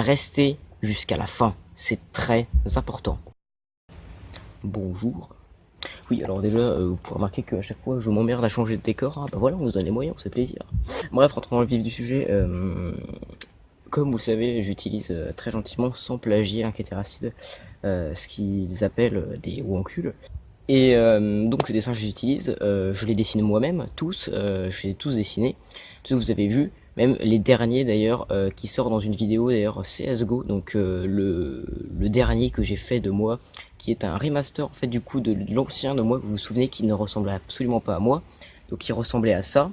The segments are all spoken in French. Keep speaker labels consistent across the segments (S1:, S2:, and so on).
S1: restez jusqu'à la fin, c'est très important. Bonjour. Oui, alors déjà, vous pouvez remarquer qu'à chaque fois je m'emmerde à changer de décor, hein, bah voilà, on se donne les moyens, c'est plaisir. Bref, rentrons dans le vif du sujet, comme vous le savez, j'utilise très gentiment, sans plagier, Inqueteracid, ce qu'ils appellent des wankuls. Et donc ces dessins que j'utilise, je les dessine moi-même, tous, je les ai tous dessinés, ceux que vous avez vus, même les derniers d'ailleurs, qui sortent dans une vidéo d'ailleurs CSGO, donc le dernier que j'ai fait de moi, qui est un remaster en fait du coup de l'ancien de moi, que vous vous souvenez, qui ne ressemblait absolument pas à moi, donc qui ressemblait à ça.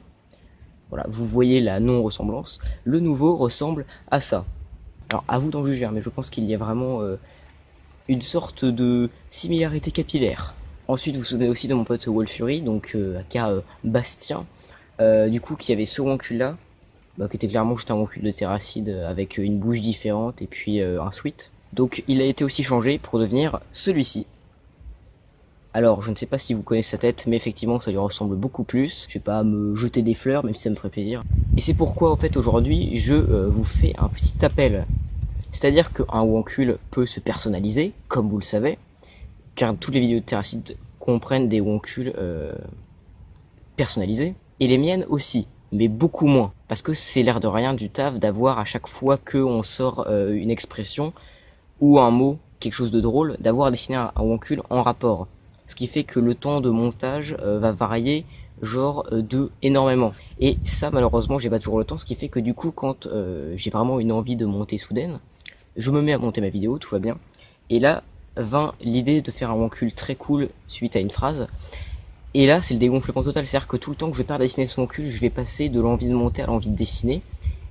S1: Voilà, vous voyez la non-ressemblance. Le nouveau ressemble à ça. Alors à vous d'en juger, mais je pense qu'il y a vraiment une sorte de similarité capillaire. Ensuite, vous vous souvenez aussi de mon pote Wolfury, donc aka Bastien, du coup qui avait ce wancul là, qui était clairement juste un wancul de Terracid avec une bouche différente et puis un sweat. Donc il a été aussi changé pour devenir celui-ci. Alors je ne sais pas si vous connaissez sa tête, mais effectivement ça lui ressemble beaucoup plus. Je vais pas me jeter des fleurs, même si ça me ferait plaisir. Et c'est pourquoi en fait aujourd'hui je vous fais un petit appel. C'est-à-dire qu'un wancul peut se personnaliser, comme vous le savez, car toutes les vidéos de Terracid comprennent des wankuls personnalisés, et les miennes aussi, mais beaucoup moins, parce que c'est l'air de rien du taf d'avoir à chaque fois qu'on sort une expression ou un mot, quelque chose de drôle, d'avoir dessiné un wankul en rapport. Ce qui fait que le temps de montage va varier genre de énormément. Et ça malheureusement j'ai pas toujours le temps, ce qui fait que du coup quand j'ai vraiment une envie de monter soudaine, je me mets à monter ma vidéo, tout va bien, et là vint l'idée de faire un wankul très cool suite à une phrase. Et là, c'est le dégonflement total, c'est-à-dire que tout le temps que je vais pas dessiner ce wankul, je vais passer de l'envie de monter à l'envie de dessiner.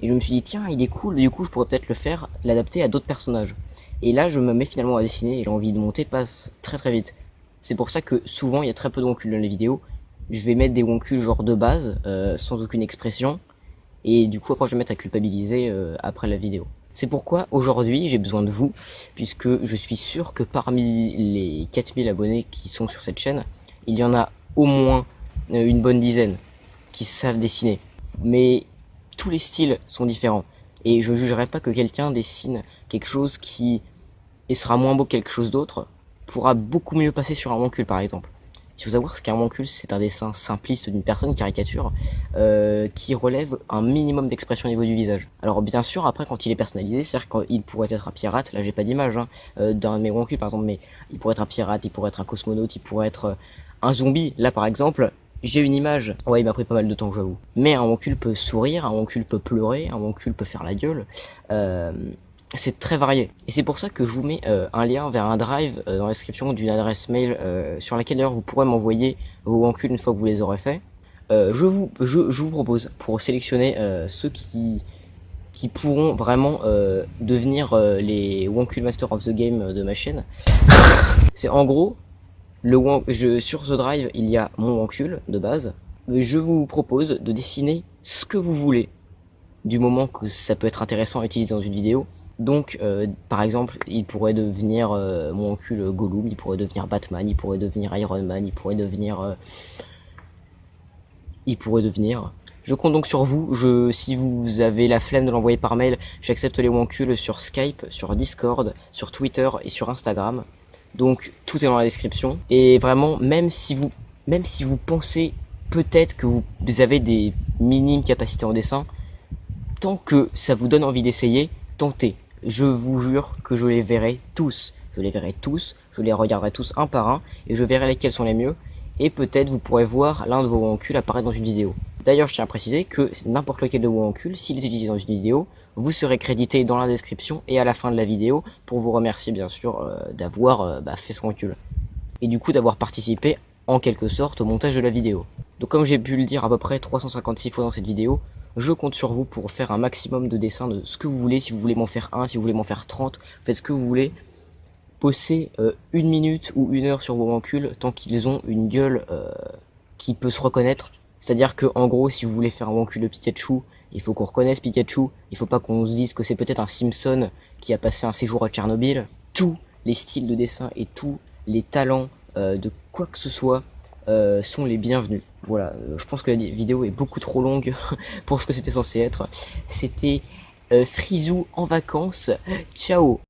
S1: Et je me suis dit, tiens, il est cool, du coup, je pourrais peut-être le faire, l'adapter à d'autres personnages. Et là, je me mets finalement à dessiner et l'envie de monter passe très très vite. C'est pour ça que souvent, il y a très peu de wankuls dans les vidéos. Je vais mettre des wankuls genre de base, sans aucune expression. Et du coup, après, je vais mettre à culpabiliser après la vidéo. C'est pourquoi aujourd'hui j'ai besoin de vous, puisque je suis sûr que parmi les 4000 abonnés qui sont sur cette chaîne, il y en a au moins une bonne dizaine qui savent dessiner. Mais tous les styles sont différents. Et je ne jugerai pas que quelqu'un dessine quelque chose qui sera moins beau que quelque chose d'autre, pourra beaucoup mieux passer sur un wankul par exemple. Il faut savoir ce qu'un wankul, c'est un dessin simpliste d'une personne, caricature, qui relève un minimum d'expression au niveau du visage. Alors bien sûr, après quand il est personnalisé, c'est-à-dire qu'il pourrait être un pirate, là j'ai pas d'image d'un de mes wankuls par exemple, mais il pourrait être un pirate, il pourrait être un cosmonaute, il pourrait être un zombie. Là par exemple, j'ai une image, ouais il m'a pris pas mal de temps j'avoue. Mais un wankul peut sourire, un wankul peut pleurer, un wankul peut faire la gueule, c'est très varié. Et c'est pour ça que je vous mets un lien vers un drive dans la description d'une adresse mail sur laquelle d'ailleurs vous pourrez m'envoyer vos wankuls une fois que vous les aurez faits. Je vous propose, pour sélectionner ceux qui pourront vraiment devenir les wankul master of the game de ma chaîne. C'est en gros, sur ce drive il y a mon wankul de base. Je vous propose de dessiner ce que vous voulez, du moment que ça peut être intéressant à utiliser dans une vidéo. Donc, par exemple, il pourrait devenir mon wankul Gollum, il pourrait devenir Batman, il pourrait devenir Iron Man, il pourrait devenir... Je compte donc sur vous, si vous avez la flemme de l'envoyer par mail, j'accepte les wankuls sur Skype, sur Discord, sur Twitter et sur Instagram. Donc, tout est dans la description. Et vraiment, même si vous pensez peut-être que vous avez des minimes capacités en dessin, tant que ça vous donne envie d'essayer, tentez. Je vous jure que je les verrai tous. Je les verrai tous, je les regarderai tous un par un, et je verrai lesquels sont les mieux. Et peut-être vous pourrez voir l'un de vos wankuls apparaître dans une vidéo. D'ailleurs, je tiens à préciser que n'importe lequel de vos wankuls, s'il est utilisé dans une vidéo, vous serez crédité dans la description et à la fin de la vidéo pour vous remercier bien sûr d'avoir fait ce wankul. Et du coup d'avoir participé en quelque sorte au montage de la vidéo. Donc comme j'ai pu le dire à peu près 356 fois dans cette vidéo, je compte sur vous pour faire un maximum de dessins de ce que vous voulez. Si vous voulez m'en faire un, si vous voulez m'en faire 30, faites ce que vous voulez. Postez 1 minute ou 1 heure sur vos wankuls tant qu'ils ont une gueule qui peut se reconnaître. C'est-à-dire que en gros, si vous voulez faire un wankul de Pikachu, il faut qu'on reconnaisse Pikachu. Il faut pas qu'on se dise que c'est peut-être un Simpson qui a passé un séjour à Tchernobyl. Tous les styles de dessin et tous les talents de quoi que ce soit sont les bienvenus. Voilà, je pense que la vidéo est beaucoup trop longue pour ce que c'était censé être. C'était Frisou en vacances. Ciao.